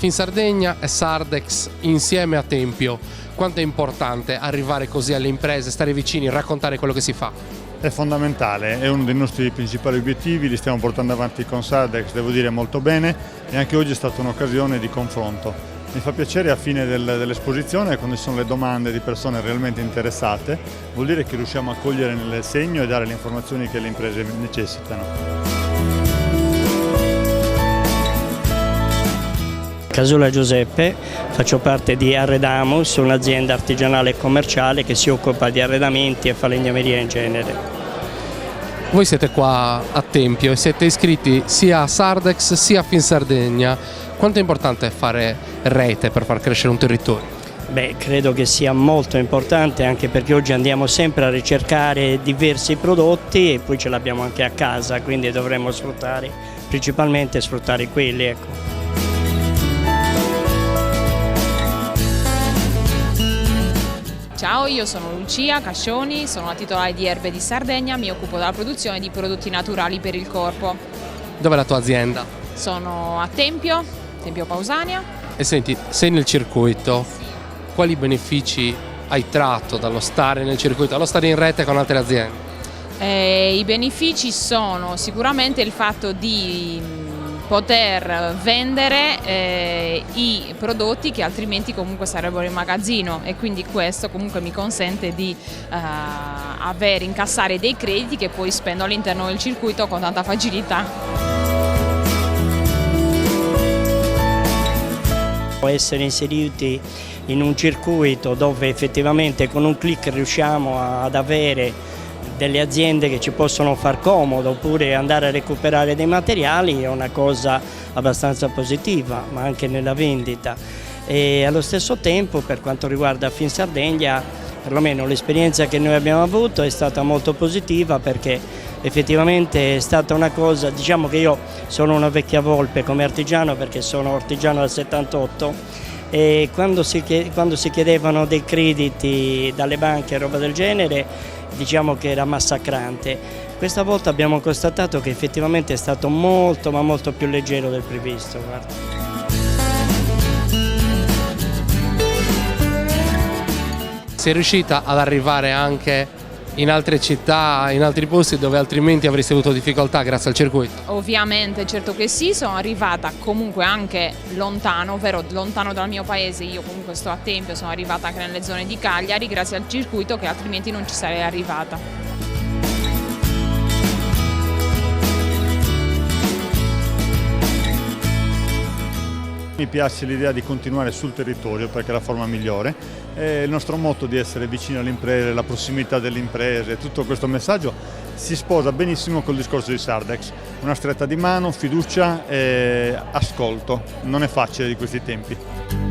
Finsardegna e Sardex insieme a Tempio. Quanto è importante arrivare così alle imprese, stare vicini, raccontare quello che si fa? È fondamentale, è uno dei nostri principali obiettivi, li stiamo portando avanti con Sardex, devo dire molto bene, e anche oggi è stata un'occasione di confronto. Mi fa piacere a fine dell'esposizione, quando ci sono le domande di persone realmente interessate, vuol dire che riusciamo a cogliere nel segno e dare le informazioni che le imprese necessitano. Casula Giuseppe, faccio parte di Arredamus, un'azienda artigianale e commerciale che si occupa di arredamenti e falegnameria in genere. Voi siete qua a Tempio e siete iscritti sia a Sardex sia a Finsardegna. Quanto è importante fare rete per far crescere un territorio? Beh, credo che sia molto importante, anche perché oggi andiamo sempre a ricercare diversi prodotti e poi ce l'abbiamo anche a casa, quindi dovremmo principalmente sfruttare quelli, ecco. Ciao, io sono Lucia Cascioni, sono la titolare di Erbe di Sardegna, mi occupo della produzione di prodotti naturali per il corpo. Dov'è la tua azienda? Sono a Tempio Pausania. E senti, sei nel circuito, quali benefici hai tratto dallo stare nel circuito, dallo stare in rete con altre aziende? I benefici sono sicuramente il fatto di poter vendere i prodotti che altrimenti comunque sarebbero in magazzino, e quindi questo comunque mi consente di incassare dei crediti che poi spendo all'interno del circuito con tanta facilità. Essere inseriti in un circuito dove effettivamente con un click riusciamo ad avere delle aziende che ci possono far comodo, oppure andare a recuperare dei materiali, è una cosa abbastanza positiva, ma anche nella vendita. E allo stesso tempo, per quanto riguarda Finsardegna, perlomeno l'esperienza che noi abbiamo avuto è stata molto positiva, perché effettivamente è stata una cosa, diciamo che io sono una vecchia volpe come artigiano, perché sono artigiano dal 78, e quando si chiedevano dei crediti dalle banche e roba del genere, diciamo che era massacrante. Questa volta abbiamo constatato che effettivamente è stato molto, ma molto più leggero del previsto. Guarda. Sei riuscita ad arrivare anche in altre città, in altri posti dove altrimenti avresti avuto difficoltà grazie al circuito? Ovviamente, certo che sì, sono arrivata comunque anche lontano, ovvero lontano dal mio paese. Io comunque sto a Tempio, sono arrivata anche nelle zone di Cagliari grazie al circuito, che altrimenti non ci sarei arrivata. Mi piace l'idea di continuare sul territorio, perché è la forma migliore. Il nostro motto di essere vicino alle imprese, la prossimità delle imprese, tutto questo messaggio si sposa benissimo col discorso di Sardex. Una stretta di mano, fiducia e ascolto. Non è facile di questi tempi.